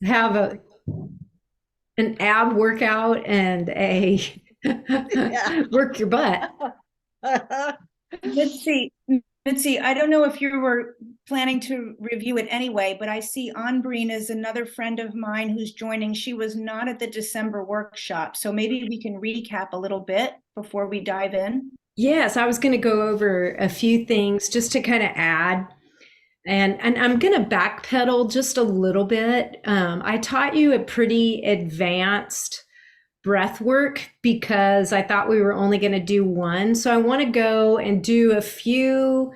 have an ab workout and a Yeah. work your butt. Mitzi, Mitzi, I don't know if you were planning to review it anyway, but I see Anbreen is another friend of mine who's joining. She was not at the December workshop, so maybe we can recap a little bit before we dive in. Yes, I was going to go over a few things just to kind of add. And I'm going to backpedal just a little bit. I taught you a pretty advanced breath work because I thought we were only going to do one. So I want to go and do a few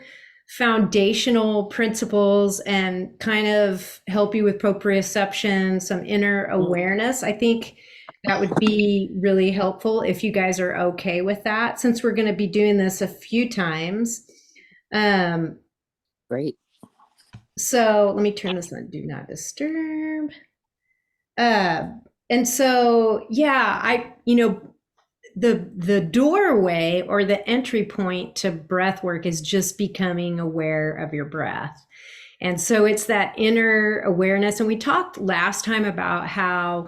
foundational principles and kind of help you with proprioception, some inner awareness. I think that would be really helpful if you guys are okay with that, since we're going to be doing this a few times. Um, Great. so let me turn this on do not disturb. Uh, and so, yeah, the doorway or the entry point to breath work is just becoming aware of your breath. And so it's that inner awareness. And we talked last time about how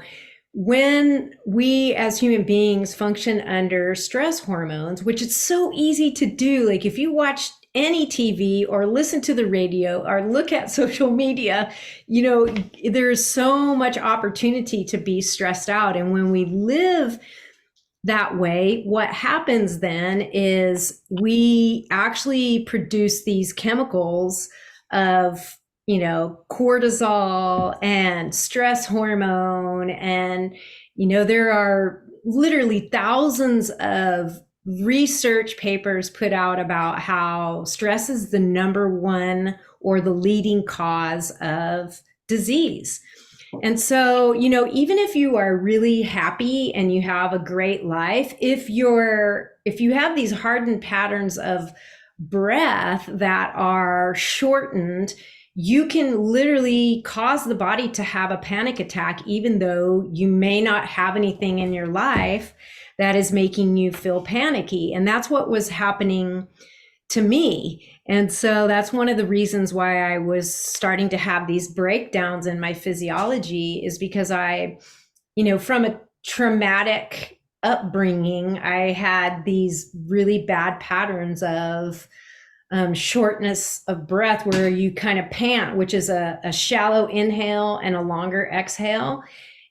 when we as human beings function under stress hormones, which it's so easy to do, like if you watch any TV or listen to the radio or look at social media, there's so much opportunity to be stressed out. And when we live that way, what happens then is we actually produce these chemicals of, cortisol and stress hormone. And, there are literally thousands of research papers put out about how stress is the number one or the leading cause of disease. And so, even if you are really happy and you have a great life, if you have these hardened patterns of breath that are shortened, you can literally cause the body to have a panic attack, even though you may not have anything in your life that is making you feel panicky. And that's what was happening to me. And so that's one of the reasons why I was starting to have these breakdowns in my physiology, is because from a traumatic upbringing, I had these really bad patterns of shortness of breath where you kind of pant, which is a shallow inhale and a longer exhale.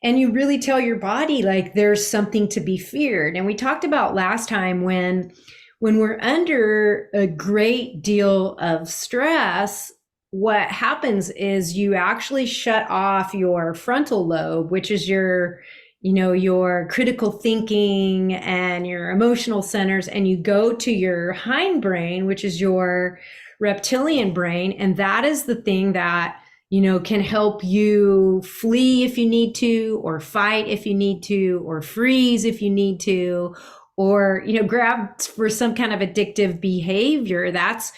And you really tell your body like there's something to be feared. And we talked about last time when we're under a great deal of stress, what happens is you actually shut off your frontal lobe, which is your critical thinking and your emotional centers, and you go to your hindbrain, which is your reptilian brain. And that is the thing that, can help you flee if you need to, or fight if you need to, or freeze if you need to, or grab for some kind of addictive behavior. That's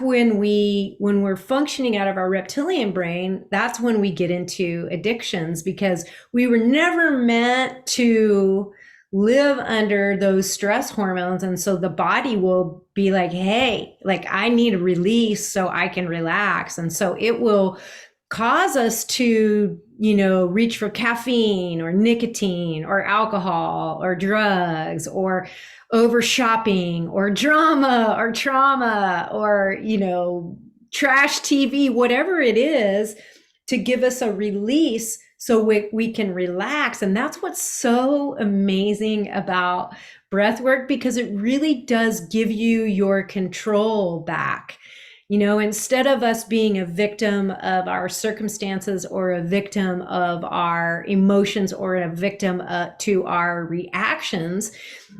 when we're functioning out of our reptilian brain, that's when we get into addictions, because we were never meant to live under those stress hormones. And so the body will be like, hey, like I need a release so I can relax. And so it will cause us to, reach for caffeine or nicotine or alcohol or drugs or over shopping or drama or trauma or, trash TV, whatever it is, to give us a release so we can relax. And that's what's so amazing about breath work, because it really does give you your control back. Instead of us being a victim of our circumstances or a victim of our emotions or a victim to our reactions,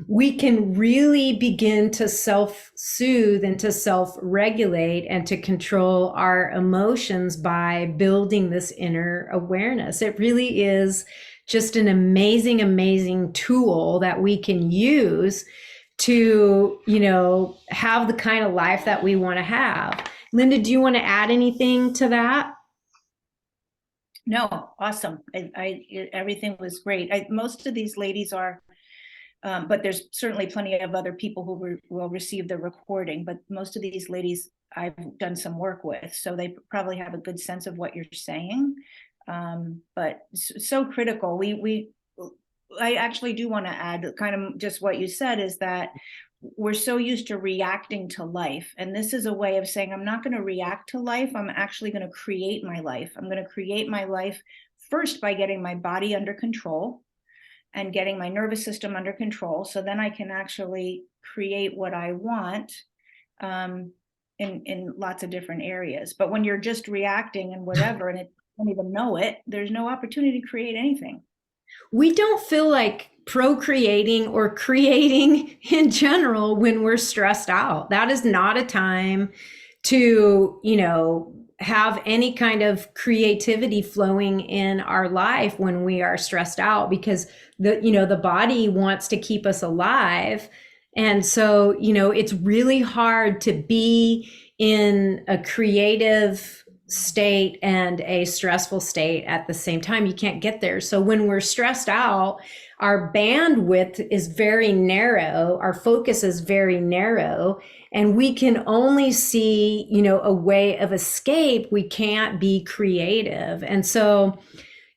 we can really begin to self-soothe and to self-regulate and to control our emotions by building this inner awareness. It really is just an amazing, amazing tool that we can use to, have the kind of life that we want to have. Linda, do you want to add anything to that? No, awesome. Everything was great. Most of these ladies are, but there's certainly plenty of other people who will receive the recording. But most of these ladies I've done some work with, so they probably have a good sense of what you're saying. But so critical. I actually do want to add kind of just what you said, is that we're so used to reacting to life. And this is a way of saying, I'm not going to react to life. I'm actually going to create my life. I'm going to create my life first by getting my body under control and getting my nervous system under control. So then I can actually create what I want in lots of different areas. But when you're just reacting and whatever, and it don't even know it, there's no opportunity to create anything. We don't feel like procreating or creating in general when we're stressed out. That is not a time to, have any kind of creativity flowing in our life when we are stressed out, because the body wants to keep us alive. And so, it's really hard to be in a creative state and a stressful state at the same time. You can't get there. So when we're stressed out, our bandwidth is very narrow, our focus is very narrow, and we can only see, a way of escape. We can't be creative. And so,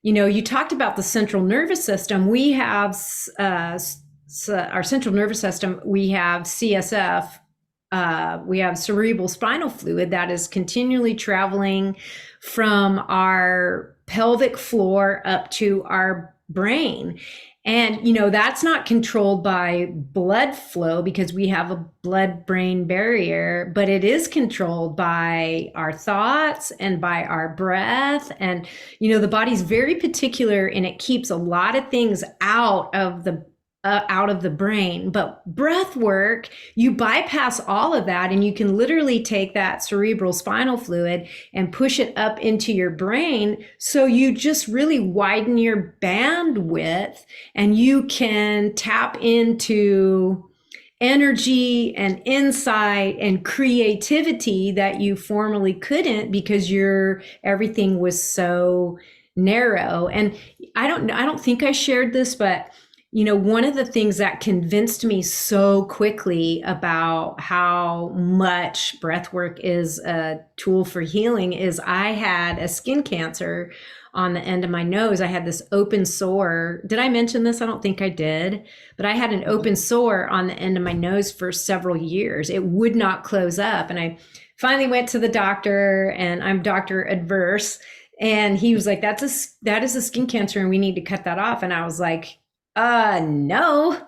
you talked about the central nervous system. We have our central nervous system, we have CSF, we have cerebral spinal fluid that is continually traveling from our pelvic floor up to our brain. And, that's not controlled by blood flow because we have a blood-brain barrier, but it is controlled by our thoughts and by our breath. And, the body's very particular, and it keeps a lot of things out of the brain. But breath work, you bypass all of that, and you can literally take that cerebral spinal fluid and push it up into your brain. So you just really widen your bandwidth, and you can tap into energy and insight and creativity that you formerly couldn't, because everything was so narrow. And I don't think I shared this, but one of the things that convinced me so quickly about how much breath work is a tool for healing is I had a skin cancer on the end of my nose. I had this open sore. Did I mention this? I don't think I did, but I had an open sore on the end of my nose for several years. It would not close up. And I finally went to the doctor, and I'm doctor adverse. And he was like, that is a skin cancer, and we need to cut that off. And I was like, no,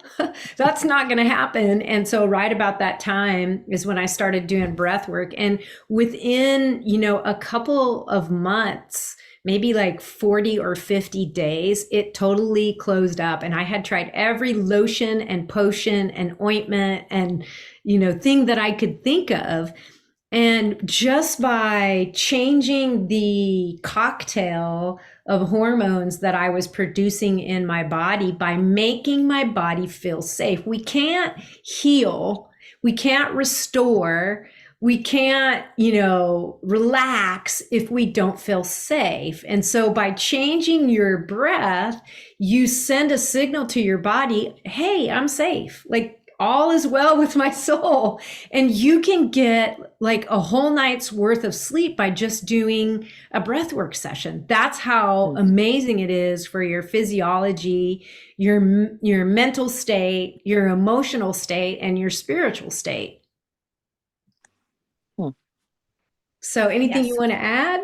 that's not going to happen. And so right about that time is when I started doing breath work. And within, a couple of months, maybe like 40 or 50 days, it totally closed up. And I had tried every lotion and potion and ointment and, thing that I could think of. And just by changing the cocktail of hormones that I was producing in my body, by making my body feel safe. We can't heal, we can't restore, we can't, relax if we don't feel safe. And so by changing your breath, you send a signal to your body, hey, I'm safe. Like, all is well with my soul. And you can get like a whole night's worth of sleep by just doing a breathwork session. That's how amazing it is for your physiology, your mental state, your emotional state, and your spiritual state. So anything you want to add?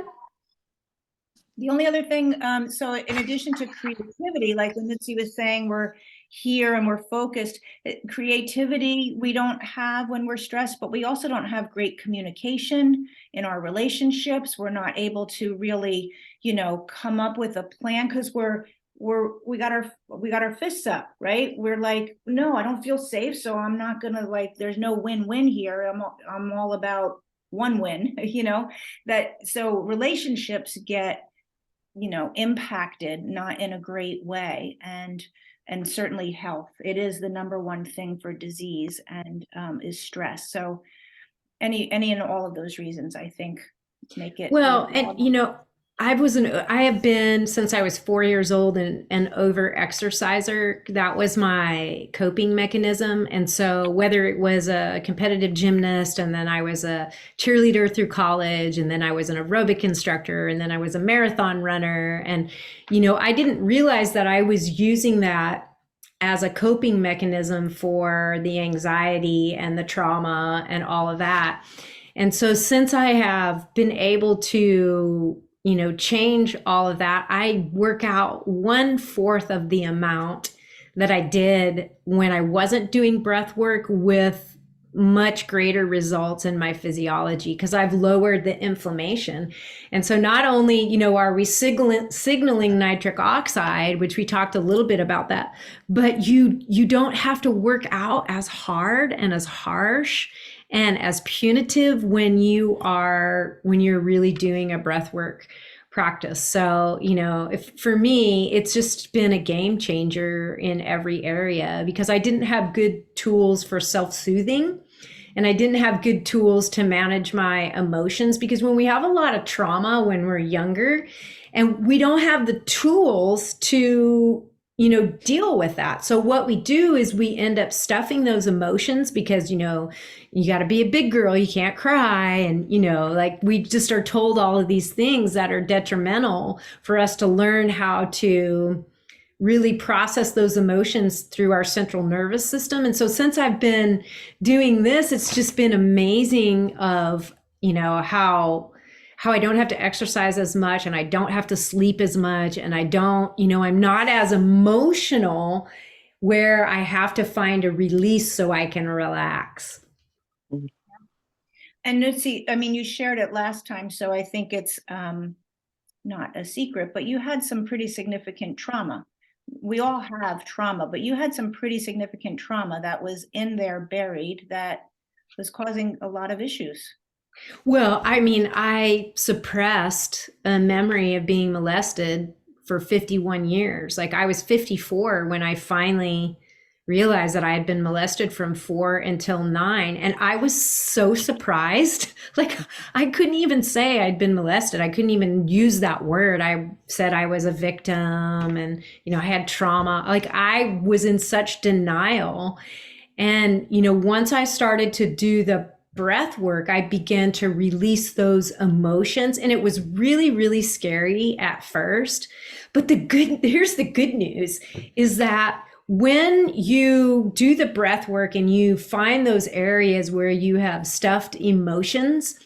The only other thing, so in addition to creativity, like when Nootsie was saying, we're here and we're focused. Creativity we don't have when we're stressed, but we also don't have great communication in our relationships. We're not able to really, come up with a plan because we got our fists up, right? We're like, no, I don't feel safe, so I'm not gonna, like, there's no win-win here. I'm all about one win, so relationships get impacted, not in a great way. And certainly health, it is the number one thing for disease, and is stress. So any and all of those reasons, I think, make it well. And I have been since I was 4 years old an over exerciser. That was my coping mechanism. And so whether it was a competitive gymnast, and then I was a cheerleader through college, and then I was an aerobic instructor, and then I was a marathon runner. And, I didn't realize that I was using that as a coping mechanism for the anxiety and the trauma and all of that. And so since I have been able to, change all of that, I work out 1/4 of the amount that I did when I wasn't doing breath work, with much greater results in my physiology, because I've lowered the inflammation. And so not only, are we signaling nitric oxide, which we talked a little bit about that, but you don't have to work out as hard and as harsh and as punitive when you're really doing a breath work practice. So, if for me, it's just been a game changer in every area, because I didn't have good tools for self-soothing, and I didn't have good tools to manage my emotions, because when we have a lot of trauma when we're younger, and we don't have the tools to deal with that. So what we do is we end up stuffing those emotions, because, you got to be a big girl, you can't cry. And, like, we just are told all of these things that are detrimental for us to learn how to really process those emotions through our central nervous system. And so since I've been doing this, it's just been amazing of, how I don't have to exercise as much, and I don't have to sleep as much, and I don't, I'm not as emotional, where I have to find a release so I can relax. And Nootsie, I mean, you shared it last time, so I think it's not a secret, but you had some pretty significant trauma. We all have trauma, but you had some pretty significant trauma that was in there buried, that was causing a lot of issues. Well, I mean, I suppressed a memory of being molested for 51 years. Like, I was 54 when I finally realized that I had been molested from 4 until 9. And I was so surprised. Like, I couldn't even say I'd been molested. I couldn't even use that word. I said I was a victim, and, I had trauma. Like, I was in such denial. And, once I started to do the breath work, I began to release those emotions. And it was really, really scary at first. But here's the good news, is that when you do the breath work and you find those areas where you have stuffed emotions,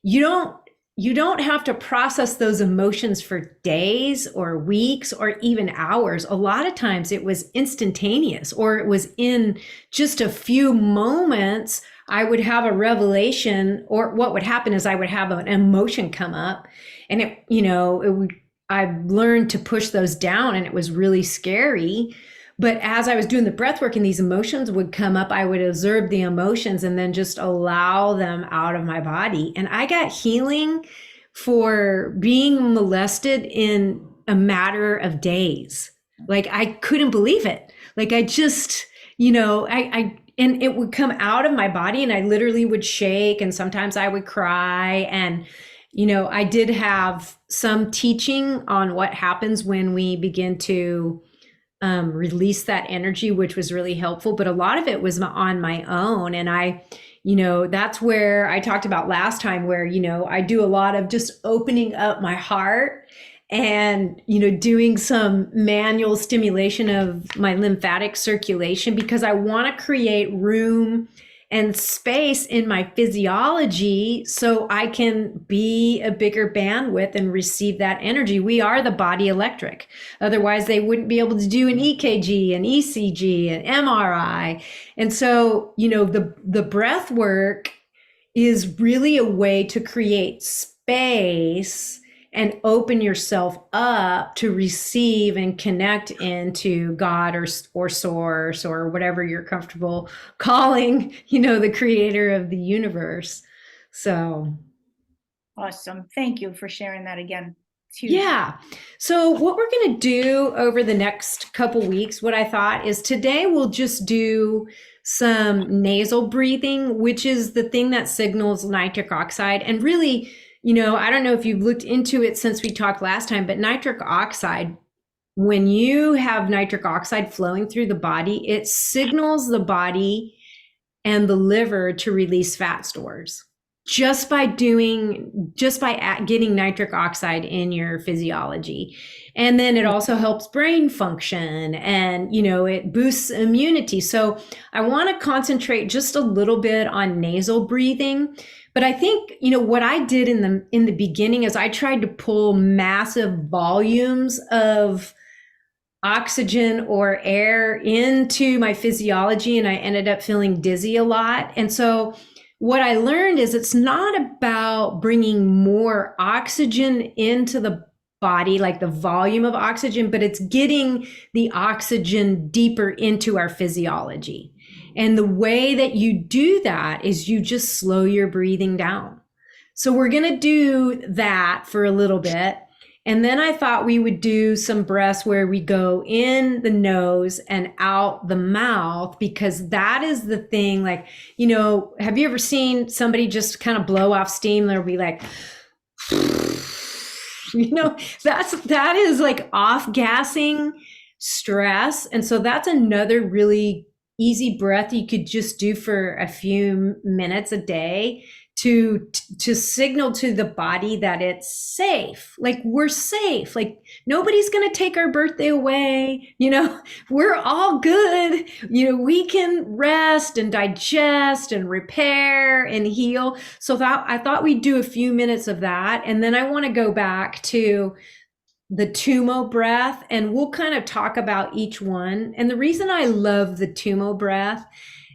you don't have to process those emotions for days or weeks or even hours. A lot of times it was instantaneous, or it was in just a few moments. I would have a revelation, or what would happen is I would have an emotion come up, and I learned to push those down, and it was really scary. But as I was doing the breath work and these emotions would come up, I would observe the emotions and then just allow them out of my body. And I got healing for being molested in a matter of days. Like, I couldn't believe it. Like, I just, and it would come out of my body, and I literally would shake, and sometimes I would cry. And, I did have some teaching on what happens when we begin to release that energy, which was really helpful. But a lot of it was on my own. And that's where I talked about last time, where, I do a lot of just opening up my heart and, doing some manual stimulation of my lymphatic circulation, because I want to create room and space in my physiology so I can be a bigger bandwidth and receive that energy. We are the body electric. Otherwise, they wouldn't be able to do an EKG, an ECG, an MRI. And so, the breath work is really a way to create space and open yourself up to receive and connect into God or source, or whatever you're comfortable calling, the creator of the universe. So. Awesome. Thank you for sharing that again. It's huge. Yeah. So what we're going to do over the next couple weeks, what I thought is today we'll just do some nasal breathing, which is the thing that signals nitric oxide. And really, I don't know if you've looked into it since we talked last time, but nitric oxide, when you have nitric oxide flowing through the body, it signals the body and the liver to release fat stores just by getting nitric oxide in your physiology. And then it also helps brain function, and it boosts immunity. So I want to concentrate just a little bit on nasal breathing. But I think what I did in the beginning is I tried to pull massive volumes of oxygen or air into my physiology, and I ended up feeling dizzy a lot. And so what I learned is it's not about bringing more oxygen into the body, like the volume of oxygen, but it's getting the oxygen deeper into our physiology. And the way that you do that is you just slow your breathing down. So we're going to do that for a little bit. And then I thought we would do some breaths where we go in the nose and out the mouth, because that is the thing. Like, have you ever seen somebody just kind of blow off steam? They'll be like, that is like off gassing stress. And so that's another really easy breath you could just do for a few minutes a day to signal to the body that it's safe. Like, we're safe. Like, nobody's going to take our birthday away. We're all good. We can rest and digest and repair and heal. So I thought we'd do a few minutes of that. And then I want to go back to the Tumo breath, and we'll kind of talk about each one. And the reason I love the Tumo breath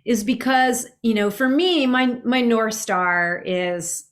is because, for me, my North Star is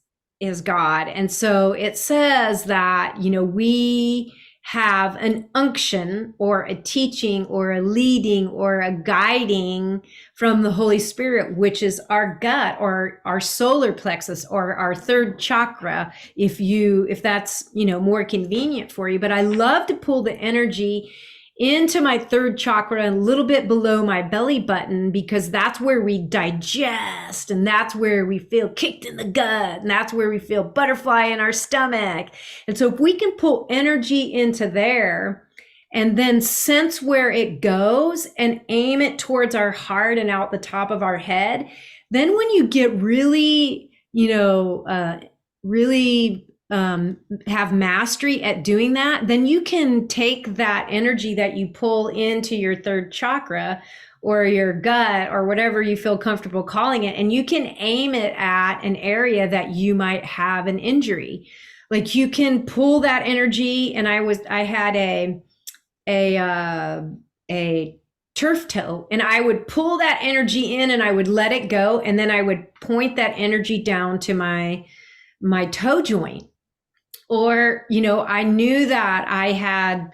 God. And so it says that, we have an unction or a teaching or a leading or a guiding from the Holy Spirit, which is our gut or our solar plexus or our third chakra, if that's, more convenient for you. But I love to pull the energy into my third chakra and a little bit below my belly button, because that's where we digest, and that's where we feel kicked in the gut, and that's where we feel butterfly in our stomach. And so if we can pull energy into there and then sense where it goes and aim it towards our heart and out the top of our head, then when you get really, have mastery at doing that, then you can take that energy that you pull into your third chakra or your gut or whatever you feel comfortable calling it, and you can aim it at an area that you might have an injury. Like, you can pull that energy. And I had a turf toe, and I would pull that energy in and I would let it go, and then I would point that energy down to my toe joint. Or, I knew that I had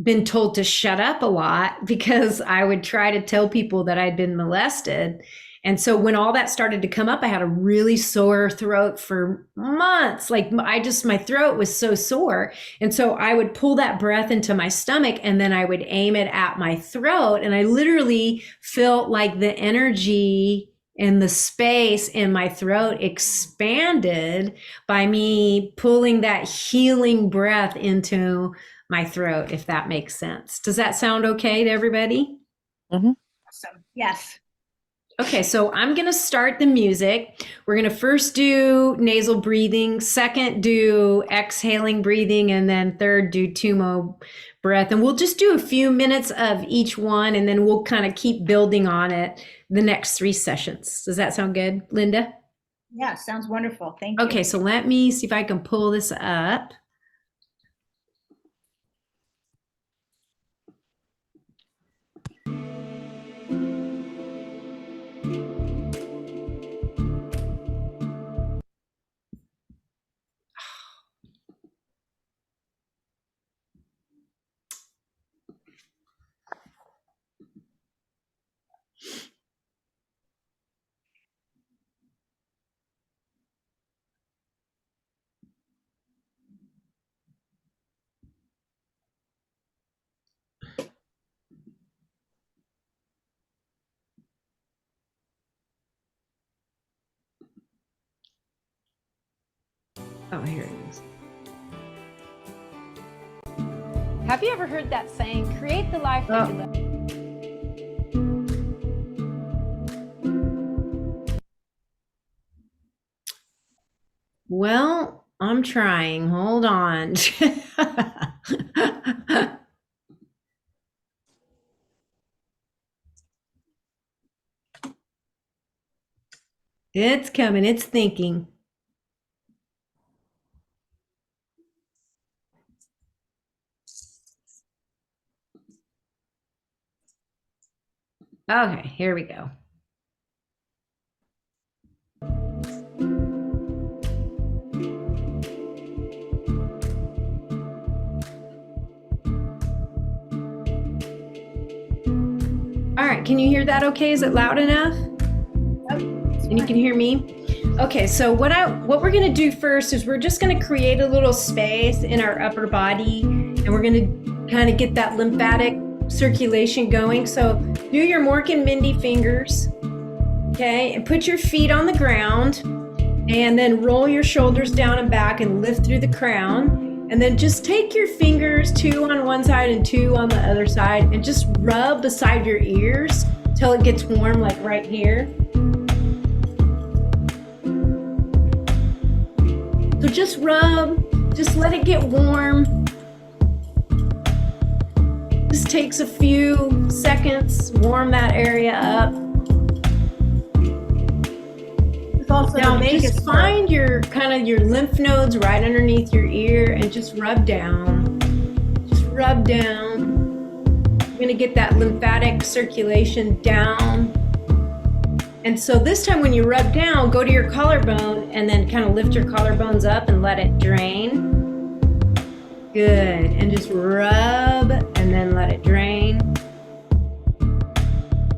been told to shut up a lot because I would try to tell people that I'd been molested. And so when all that started to come up, I had a really sore throat for months. Like, my throat was so sore. And so I would pull that breath into my stomach, and then I would aim it at my throat. And I literally felt like the energy and the space in my throat expanded by me pulling that healing breath into my throat, if that makes sense. Does that sound okay to everybody? Mm-hmm. Awesome. Yes. Okay, so I'm going to start the music. We're going to first do nasal breathing, second do exhaling breathing, and then third do Tumo breath. And we'll just do a few minutes of each one, and then we'll kind of keep building on it the next 3 sessions. Does that sound good, Linda? Yeah, sounds wonderful. Thank you. Okay, so let me see if I can pull this up. Oh, here it is. Have you ever heard that saying, create the life that you live? Well, I'm trying. Hold on. It's coming. It's thinking. Okay, here we go. All right, can you hear that okay? Is it loud enough? And you can hear me? Okay, so what we're gonna do first is we're just gonna create a little space in our upper body, and we're gonna kind of get that lymphatic circulation going. So do your Mork and Mindy fingers, okay? And put your feet on the ground, and then roll your shoulders down and back and lift through the crown. And then just take your fingers, 2 on one side and 2 on the other side, and just rub beside your ears till it gets warm, like right here. So just rub, just let it get warm. Just takes a few seconds, warm that area up. Now just find your your lymph nodes right underneath your ear and just rub down. Just rub down. You're gonna get that lymphatic circulation down. And so this time when you rub down, go to your collarbone and then kind of lift your collarbones up and let it drain. Good. And just rub and then let it drain.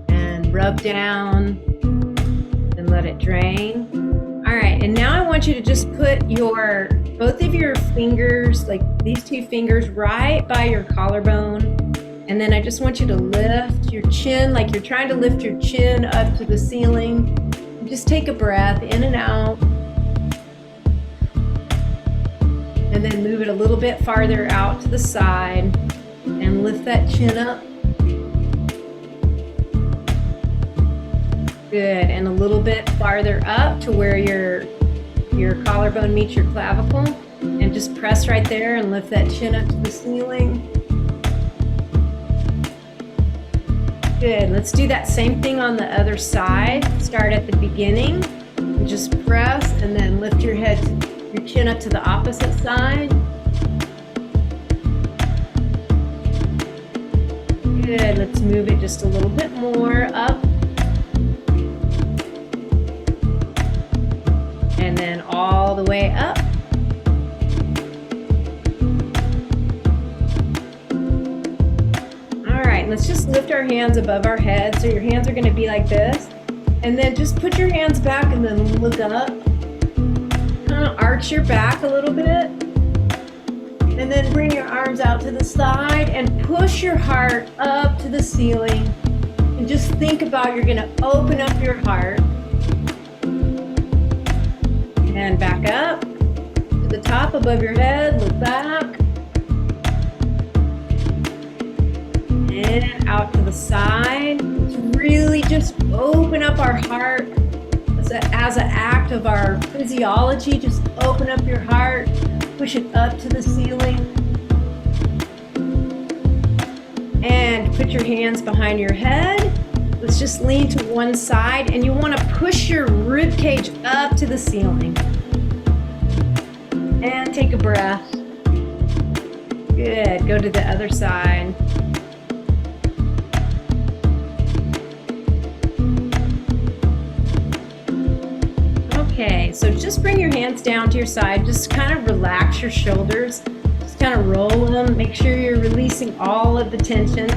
And rub down and let it drain. All right, and now I want you to just put both of your fingers, like these 2 fingers, right by your collarbone. And then I just want you to lift your chin, like you're trying to lift your chin up to the ceiling. And just take a breath in and out. And then move it a little bit farther out to the side and lift that chin up. Good, and a little bit farther up to where your collarbone meets your clavicle, and just press right there and lift that chin up to the ceiling. Good, let's do that same thing on the other side. Start at the beginning, and just press and then lift your chin up to the opposite side. Good, let's move it just a little bit more up. And then all the way up. All right, let's just lift our hands above our head. So your hands are going to be like this. And then just put your hands back and then look up. Kind of arch your back a little bit. And then bring your arms out to the side and push your heart up to the ceiling. And just think about you're going to open up your heart. And back up to the top above your head, look back. And out to the side. To really just open up our heart as an act of our physiology. Just open up your heart, push it up to the ceiling. And put your hands behind your head. Let's just lean to one side, and you want to push your rib cage up to the ceiling. And take a breath. Good. Go to the other side. Okay, so just bring your hands down to your side. Just kind of relax your shoulders. Just kind of roll them. Make sure you're releasing all of the tension.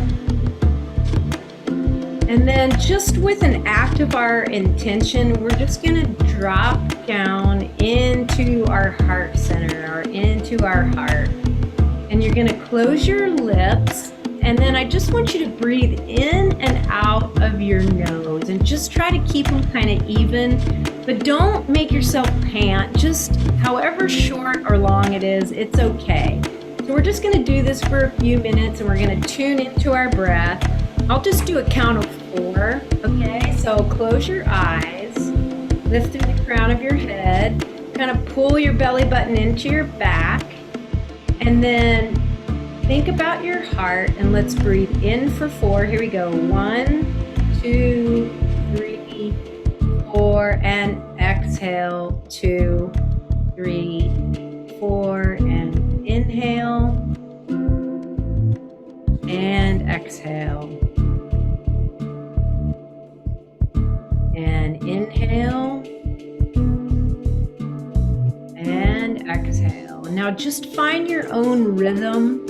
And then just with an act of our intention, we're just going to drop down into our heart center or into our heart. And you're going to close your lips And then I just want you to breathe in and out of your nose and just try to keep them kind of even, but don't make yourself pant. Just however short or long it is, it's okay. So we're just going to do this for a few minutes and we're going to tune into our breath. I'll just do a count of 4, okay? So close your eyes, lift through the crown of your head, kind of pull your belly button into your back, and then think about your heart, and let's breathe in for 4. Here we go. 1, 2, 3, 4, and exhale. 2, 3, 4, and inhale, and exhale, and inhale, and exhale. Now just find your own rhythm.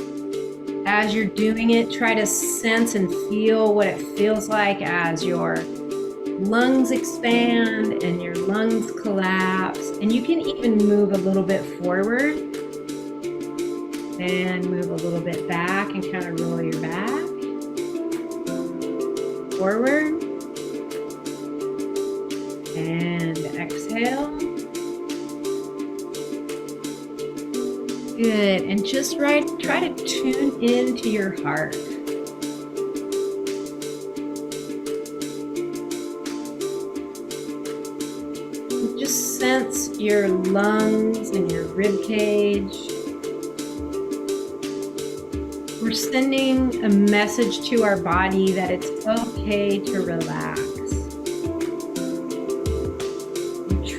As you're doing it, try to sense and feel what it feels like as your lungs expand and your lungs collapse. And you can even move a little bit forward and move a little bit back and kind of roll your back forward and exhale. Good, and just try to tune into your heart. Just sense your lungs and your rib cage. We're sending a message to our body that it's okay to relax.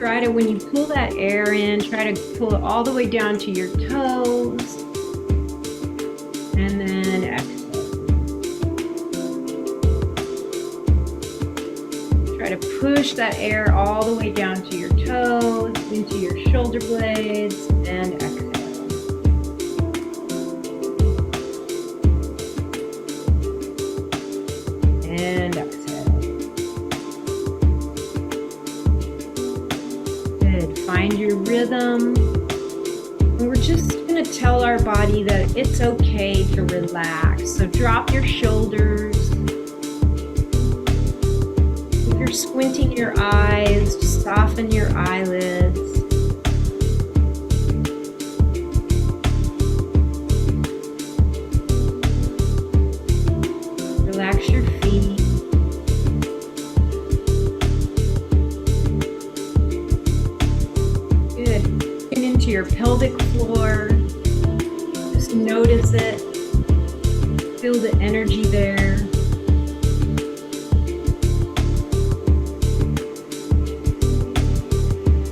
Try to, when you pull that air in, try to pull it all the way down to your toes. And then exhale. Try to push that air all the way down to your toes, into your shoulder blades, and exhale. And exhale. Find your rhythm. And we're just going to tell our body that it's okay to relax. So drop your shoulders. If you're squinting your eyes, just soften your eyelids. Relax your feet. Into your pelvic floor. Just notice it. Feel the energy there.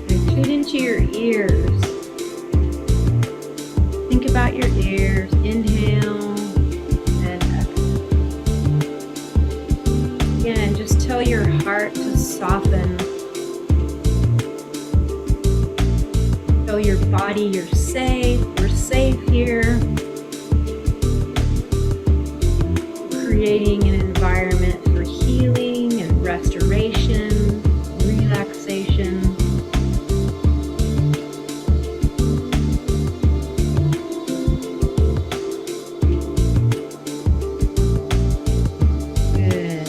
And tune into your ears. Think about your ears. Inhale and exhale. Again, just tell your heart to soften. Tell your body you're safe, we're safe here. Creating an environment for healing and restoration, relaxation. Good.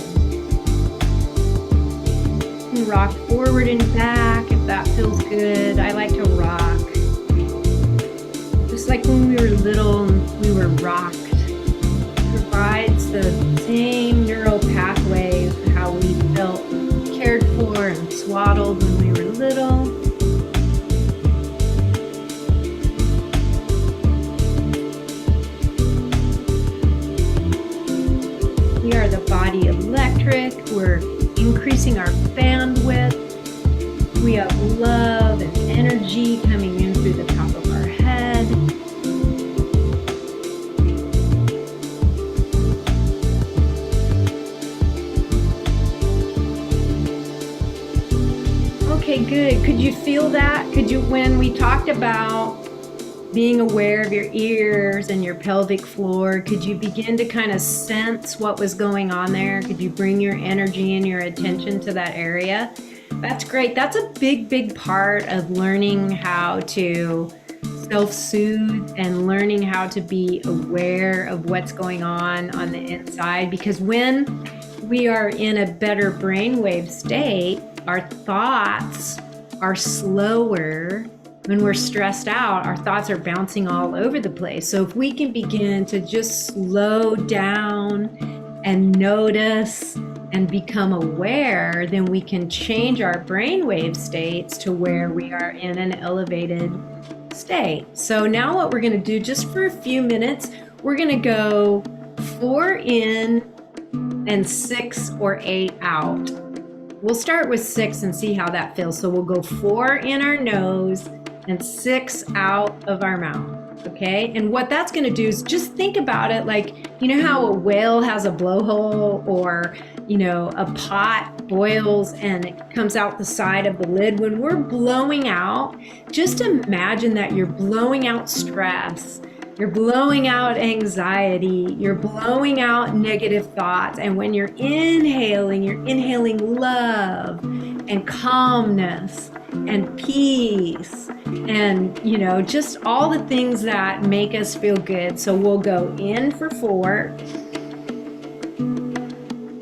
You can rock forward and back if that feels good. I like to rock. Just like when we were little and we were rocked. It provides the same neural pathways for how we felt cared for and swaddled when we were little. We are the body electric. We're increasing our bandwidth. We have love and energy coming in through the top of our head. Okay, good. Could you feel that? Could you, when we talked about being aware of your ears and your pelvic floor, could you begin to kind of sense what was going on there? Could you bring your energy and your attention to that area? That's great. That's a big, big part of learning how to self-soothe and learning how to be aware of what's going on the inside. Because when we are in a better brainwave state, our thoughts are slower. When we're stressed out, our thoughts are bouncing all over the place. So if we can begin to just slow down and notice and become aware, then we can change our brainwave states to where we are in an elevated state. So now what we're going to do, just for a few minutes, we're going to go 4 in and 6 or 8 out. We'll start with 6 and see how that feels. So we'll go 4 in our nose and 6 out of our mouth. Okay, and what that's going to do is just think about it like, you know how a whale has a blowhole, or a pot boils and it comes out the side of the lid. When we're blowing out, just imagine that you're blowing out stress, you're blowing out anxiety, you're blowing out negative thoughts. And when you're inhaling love and calmness and peace and just all the things that make us feel good. So we'll go in for 4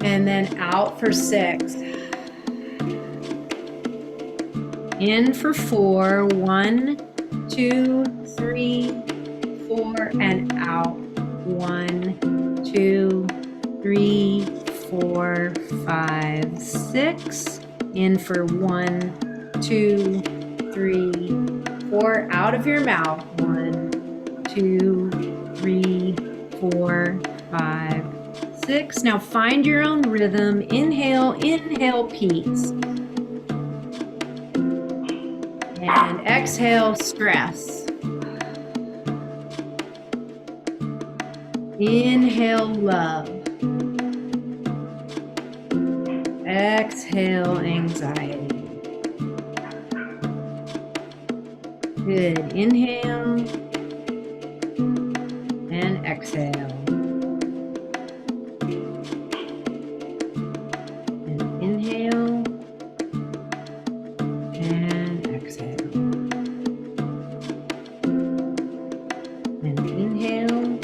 and then out for 6. In for 4, 1, 2, 3, 4, and out. 1, 2, 3, 4, 5, 6. In for 1, 2, 3, 4. Out of your mouth. 1, 2, 3, 4, 5, 6. Now find your own rhythm. Inhale, peace. And exhale, stress. Inhale, love. Exhale, anxiety. Good. Inhale and exhale. And inhale and exhale. And inhale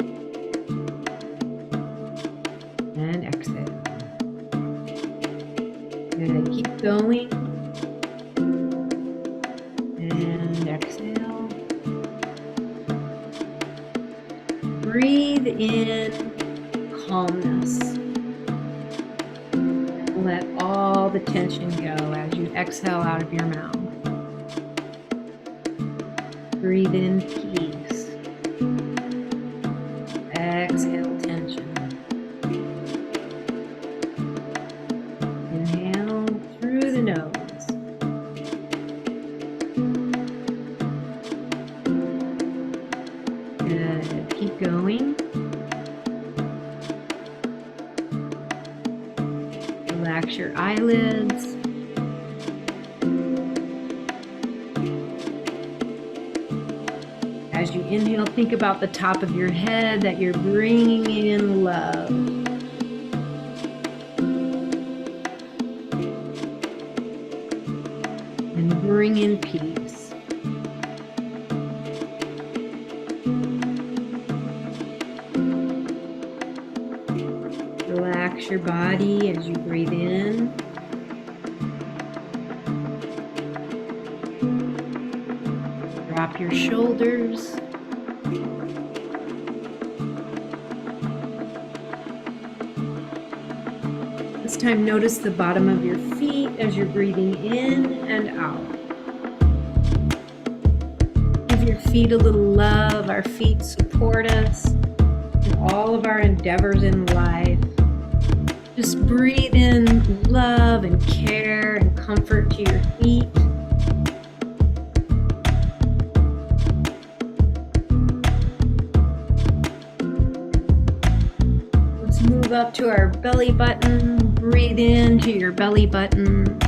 and exhale. Good. Keep going. And exhale. Breathe in calmness. Let all the tension go as you exhale out of your mouth. Breathe in peace. Exhale tension. Inhale through the nose. Good. Keep going. Relax your eyelids. As you inhale, think about the top of your head, that you're bringing in love. And bring in peace. Relax your body as you breathe in. Drop your shoulders. This time, notice the bottom of your feet as you're breathing in and out. Give your feet a little love. Our feet support us in all of our endeavors in life. Just breathe in love and care and comfort to your feet. Let's move up to our belly button. Breathe into your belly button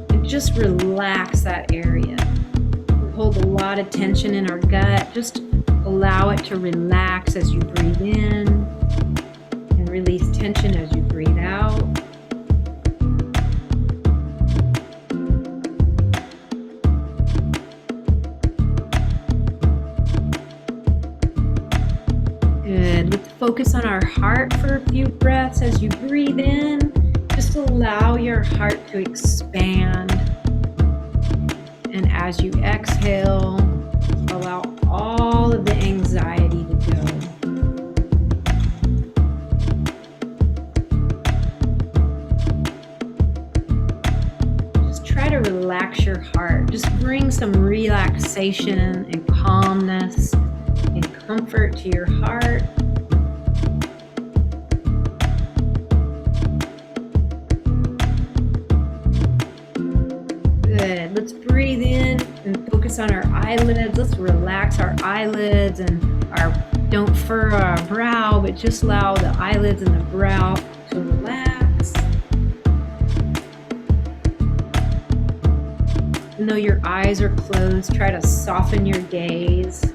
and just relax that area. We hold a lot of tension in our gut. Just allow it to relax as you breathe in and release tension as you breathe out. focus on our heart for a few breaths. As you breathe in, just allow your heart to expand. And as you exhale, allow all of the anxiety to go. Just try to relax your heart. Just bring some relaxation and calmness and comfort to your heart. Good. Let's breathe in and focus on our eyelids. Let's relax our eyelids and don't furrow our brow, but just allow the eyelids and the brow to relax. Even though your eyes are closed, try to soften your gaze.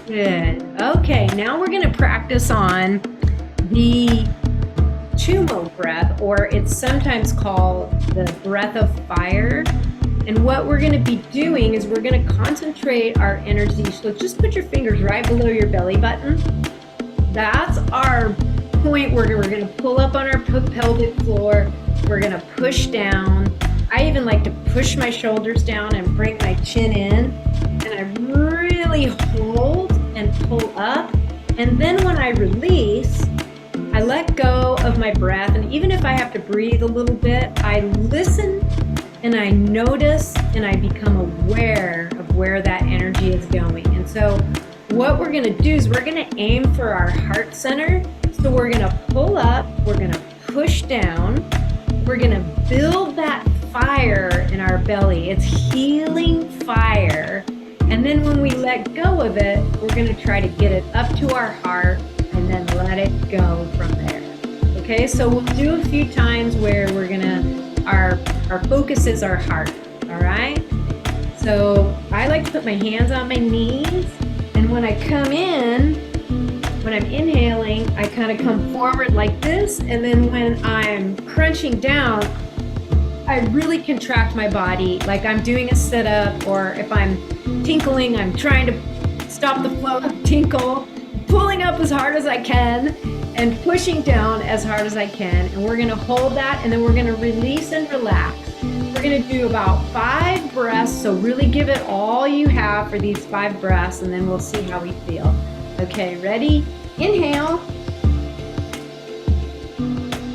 Good. Okay, now we're going to practice on the Chumo breath, or it's sometimes called the breath of fire. And what we're going to be doing is we're going to concentrate our energy. So just put your fingers right below your belly button. That's our point where we're going to pull up on our pelvic floor. We're going to push down. I even like to push my shoulders down and bring my chin in. And I really hold and pull up. And then when I release, I let go of my breath. And even if I have to breathe a little bit, I listen and I notice and I become aware of where that energy is going. And so what we're going to do is we're going to aim for our heart center. So we're going to pull up, we're going to push down, we're going to build that fire in our belly. It's healing fire. And then when we let go of it, we're going to try to get it up to our heart and then let it go from there. Okay, so we'll do a few times where we're going to, our focus is our heart. All right. So I like to put my hands on my knees. And when I come in, when I'm inhaling, I kind of come forward like this. And then when I'm crunching down, I really contract my body like I'm doing a sit-up, or if I'm tinkling, I'm trying to stop the flow of tinkle, pulling up as hard as I can and pushing down as hard as I can. And we're going to hold that, and then we're going to release and relax. We're going to do about 5 breaths, so really give it all you have for these 5 breaths, and then we'll see how we feel. Okay, ready? Inhale.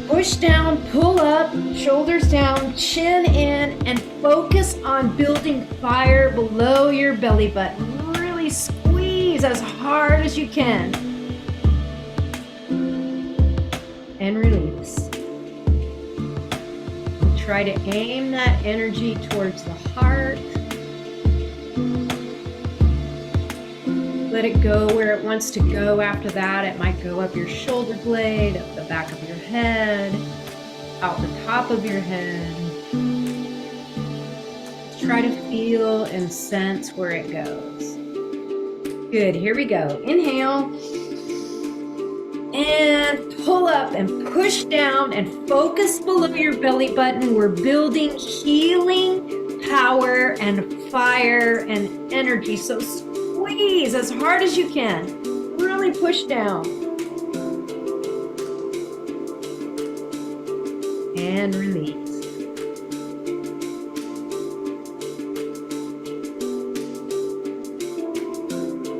Push down, pull up, shoulders down, chin in, and focus on building fire below your belly button. Really squeeze as hard as you can. And release. Try to aim that energy towards the heart. Let it go where it wants to go after that. It might go up your shoulder blade, up the back of your head, out the top of your head. Try to feel and sense where it goes. Good, here we go. Inhale. And pull up and push down and focus below your belly button. We're building healing power and fire and energy. So squeeze as hard as you can. Really push down. And release.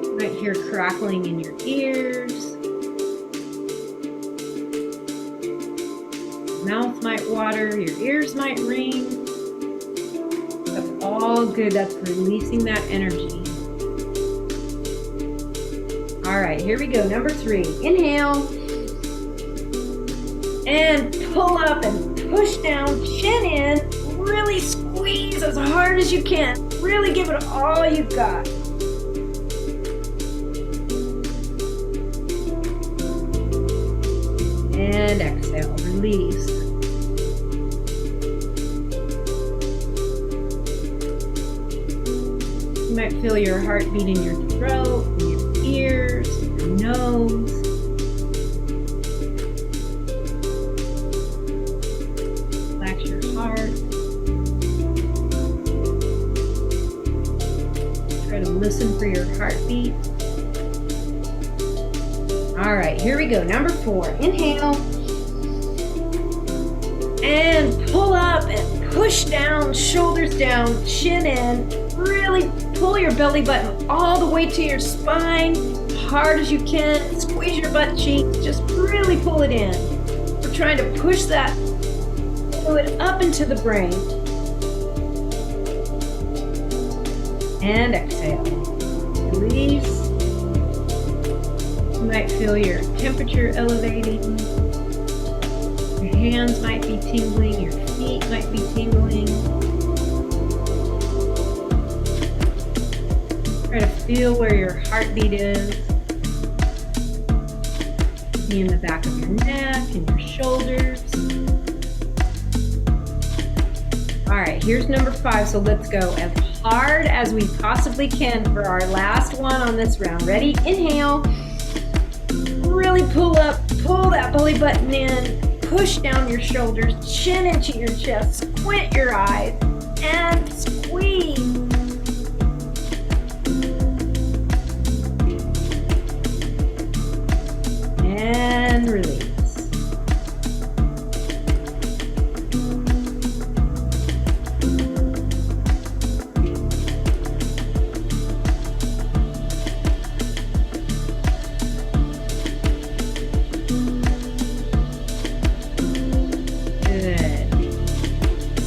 You might hear crackling in your ears. Mouth might water, your ears might ring. That's all good. That's releasing that energy. All right, here we go. Number 3. Inhale. And pull up and push down, chin in. Really squeeze as hard as you can. Really give it all you've got. And exhale, release. You might feel your heartbeat in your throat, in your ears, in your nose. heart. Try to listen for your heartbeat. All right, here we go. Number 4, inhale. And pull up and push down, shoulders down, chin in. Really pull your belly button all the way to your spine, hard as you can. Squeeze your butt cheeks, just really pull it in. We're trying to push that fluid up into the brain. And exhale. Release. You might feel your temperature elevating. Your hands might be tingling, your feet might be tingling. Try to feel where your heartbeat is. Be in the back of your neck and your shoulders. All right, here's number 5. So let's go as hard as we possibly can for our last one on this round. Ready? Inhale. Really pull up, pull that belly button in, push down your shoulders, chin into your chest, squint your eyes, and squeeze. And release.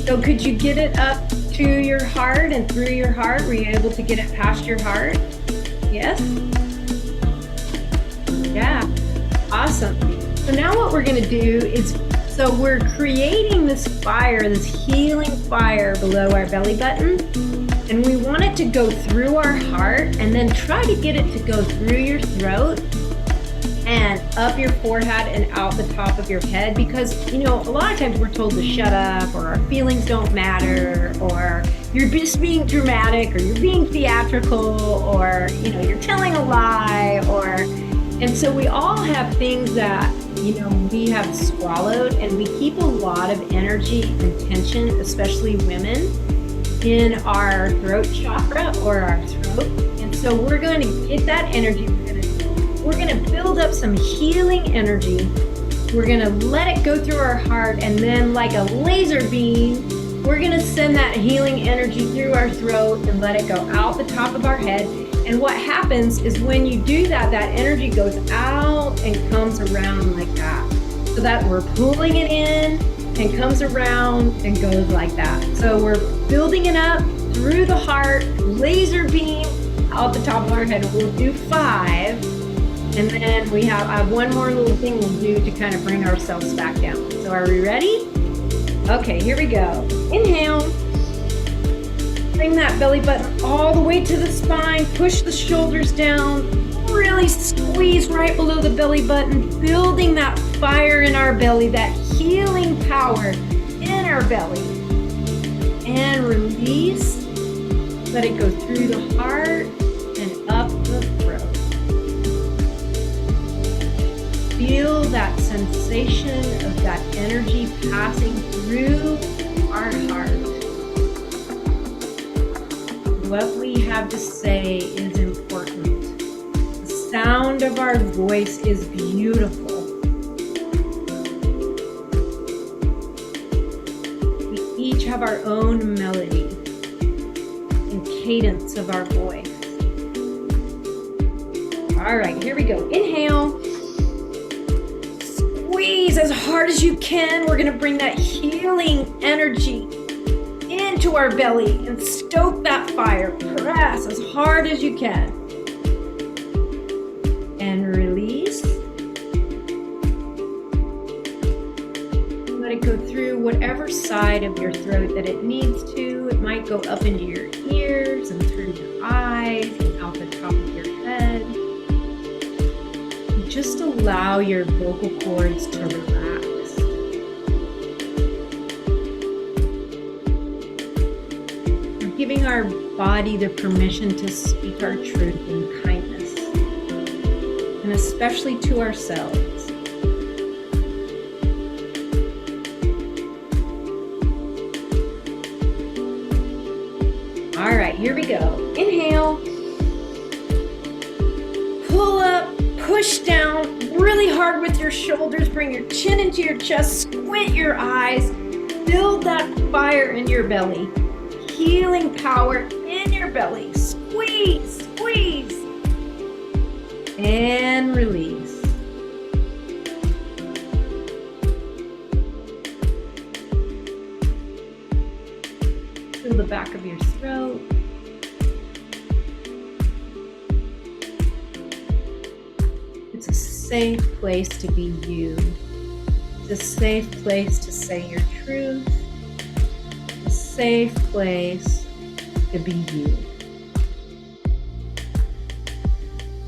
So could you get it up to your heart and through your heart? Were you able to get it past your heart? Yes? Yeah, awesome. So now what we're gonna do is, so we're creating this fire, this healing fire below our belly button, and we want it to go through our heart and then try to get it to go through your throat and up your forehead and out the top of your head, because a lot of times we're told to shut up, or our feelings don't matter, or you're just being dramatic, or you're being theatrical, or you're telling a lie, and so we all have things that we have swallowed, and we keep a lot of energy and tension, especially women, in our throat chakra or our throat. And so we're going to get that energy. We're going to build up some healing energy. We're going to let it go through our heart, and then like a laser beam, we're going to send that healing energy through our throat and let it go out the top of our head. And what happens is when you do that, that energy goes out and comes around like that. So that we're pulling it in and comes around and goes like that. So we're building it up through the heart, laser beam out the top of our head. We'll do 5. And then I have one more little thing we'll do to kind of bring ourselves back down. So are we ready? Okay, here we go. Inhale. Bring that belly button all the way to the spine. Push the shoulders down. Really squeeze right below the belly button, building that fire in our belly, that healing power in our belly. And release. Let it go through the heart and up the throat. Feel that sensation of that energy passing through our heart. What we have to say is important. The sound of our voice is beautiful. We each have our own melody and cadence of our voice. All right, here we go. Inhale. Squeeze as hard as you can. We're going to bring that healing energy into our belly and stoke that fire. Press as hard as you can. And release. Let it go through whatever side of your throat that it needs to. It might go up into your ears and through your eyes and out the top of your head. Just allow your vocal cords to relax. We're giving our body the permission to speak our truth in kindness, and especially to ourselves. here we go. Inhale. Pull up, push down really hard with your shoulders. Bring your chin into your chest, squint your eyes. Build that fire in your belly. Healing power in your belly. Squeeze, squeeze. And release. Feel the back of your throat. It's a safe place to be you. It's a safe place to say your truth. A safe place to be you.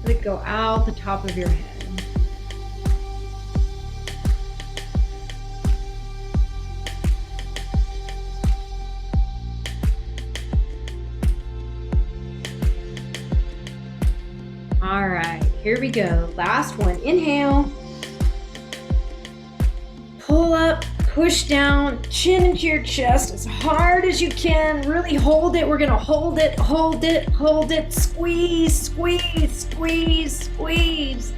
Let it go out the top of your head. All right, here we go. Last one. Inhale. Pull up, push down, chin into your chest as hard as you can. Really hold it. We're gonna hold it, hold it, hold it. Squeeze, squeeze, squeeze, squeeze.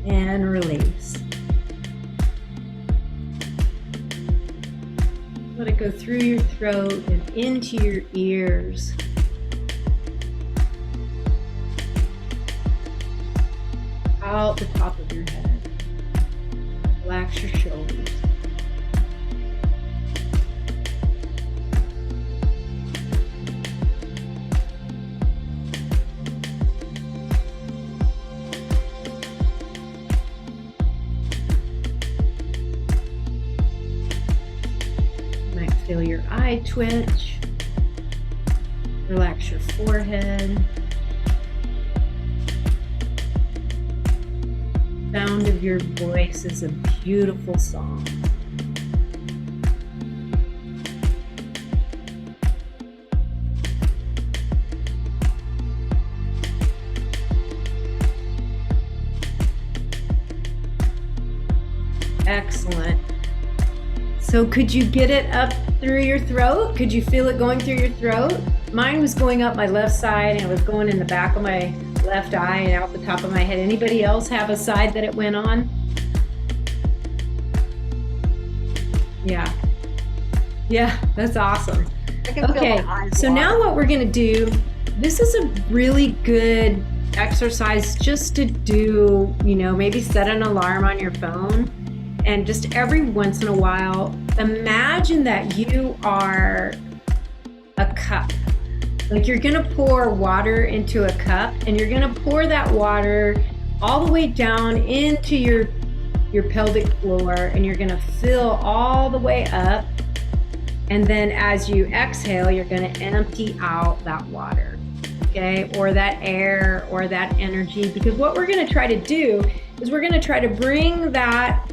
And release. Let it go through your throat and into your ears. Out the top of your head. Relax your shoulders. You might feel your eye twitch. Relax your forehead. Sound of your voice is a beautiful song. Excellent. So could you get it up through your throat? Could you feel it going through your throat? Mine was going up my left side and it was going in the back of my left eye and out the top of my head. Anybody else have a side that it went on? Yeah. Yeah, that's awesome. Okay, so now what we're gonna do, this is a really good exercise just to do, maybe set an alarm on your phone and just every once in a while, imagine that you are a cup. Like you're gonna pour water into a cup and you're gonna pour that water all the way down into your pelvic floor and you're gonna fill all the way up. And then as you exhale, you're gonna empty out that water, okay? Or that air or that energy. Because what we're gonna try to do is we're gonna try to bring that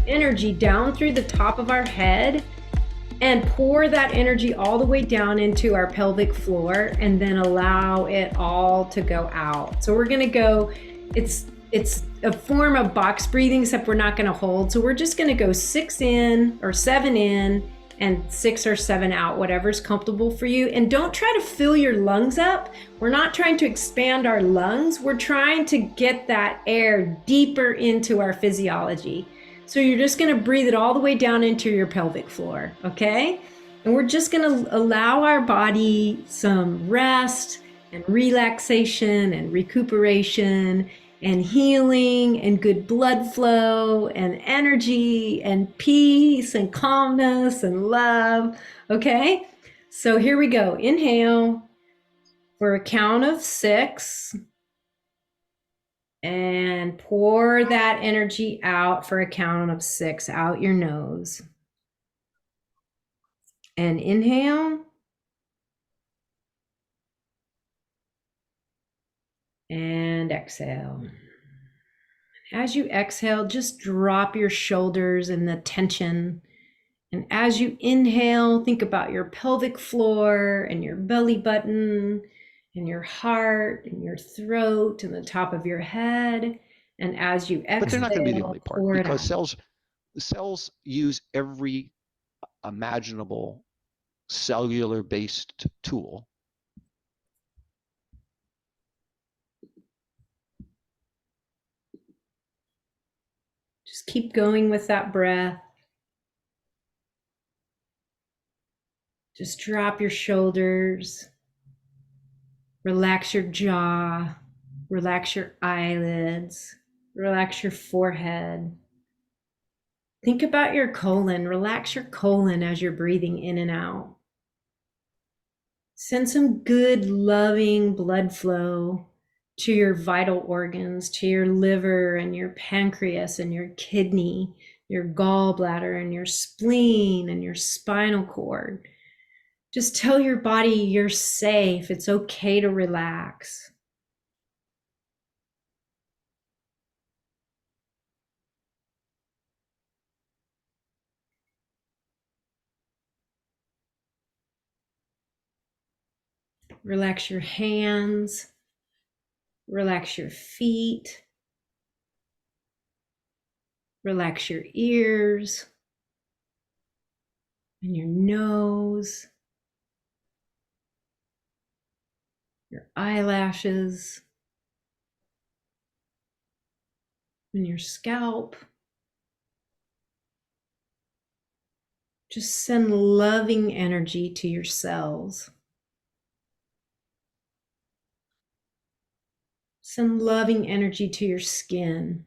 energy down through the top of our head and pour that energy all the way down into our pelvic floor and then allow it all to go out. So we're gonna go, it's a form of box breathing, except we're not gonna hold. So we're just gonna go 6 in or 7 in and 6 or 7 out, whatever's comfortable for you. And don't try to fill your lungs up. We're not trying to expand our lungs. We're trying to get that air deeper into our physiology. So you're just gonna breathe it all the way down into your pelvic floor, okay? And we're just gonna allow our body some rest and relaxation and recuperation and healing and good blood flow and energy and peace and calmness and love, okay? So here we go. Inhale for a count of 6. And pour that energy out for a count of 6 out your nose. And inhale. And exhale. As you exhale, just drop your shoulders and the tension. And as you inhale, think about your pelvic floor and your belly button and your heart and your throat and the top of your head. And as you exhale, but they're not going to be the only part, because cells cells use every imaginable cellular based tool. Just keep going with that breath. Just drop your shoulders. Relax your jaw. Relax your eyelids. Relax your forehead. Think about your colon. Relax your colon as you're breathing in and out. Send some good, loving blood flow to your vital organs, to your liver and your pancreas and your kidney, your gallbladder and your spleen and your spinal cord. Just tell your body you're safe. It's okay to relax. Relax your hands. Relax your feet. Relax your ears and your nose, your eyelashes, and your scalp. Just send loving energy to your cells. Send loving energy to your skin.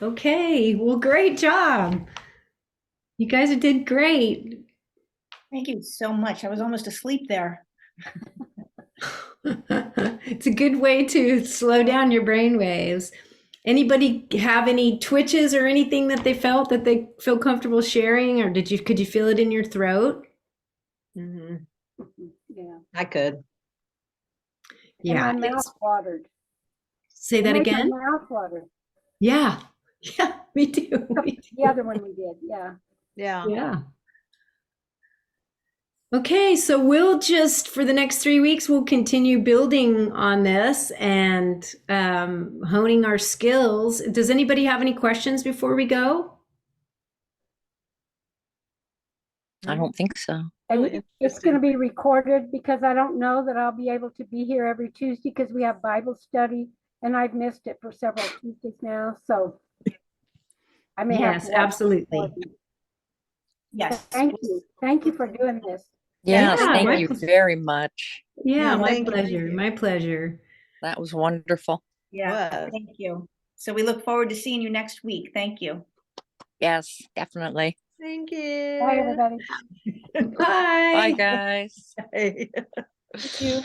Okay, well, great job. You guys did great. Thank you so much. I was almost asleep there. It's a good way to slow down your brain waves. Anybody have any twitches or anything that they felt that they feel comfortable sharing, or could you feel it in your throat? Yeah. I could. Yeah. And my mouth watered. Say that It made my again. mouth water. Yeah. Yeah, me too. Me too. The other one we did, yeah. Yeah. Yeah. Okay, so we'll just, for the next 3 weeks, we'll continue building on this and honing our skills. Does anybody have any questions before we go? I don't think so. And Really it's going to be recorded because I don't know that I'll be able to be here every Tuesday because we have Bible study and I've missed it for several Tuesdays now. So I may have Yes, to watch the absolutely. recording. Yes. Thank you. Thank you for doing this. Yes, Yeah, thank my- you very much. Yeah, Yeah, my thank you. pleasure. My pleasure. That was wonderful. Yeah, Was. thank you. So we look forward to seeing you next week. Thank you. Yes, definitely. Thank you. Bye, everybody. Bye. Bye, guys. Bye. Thank you.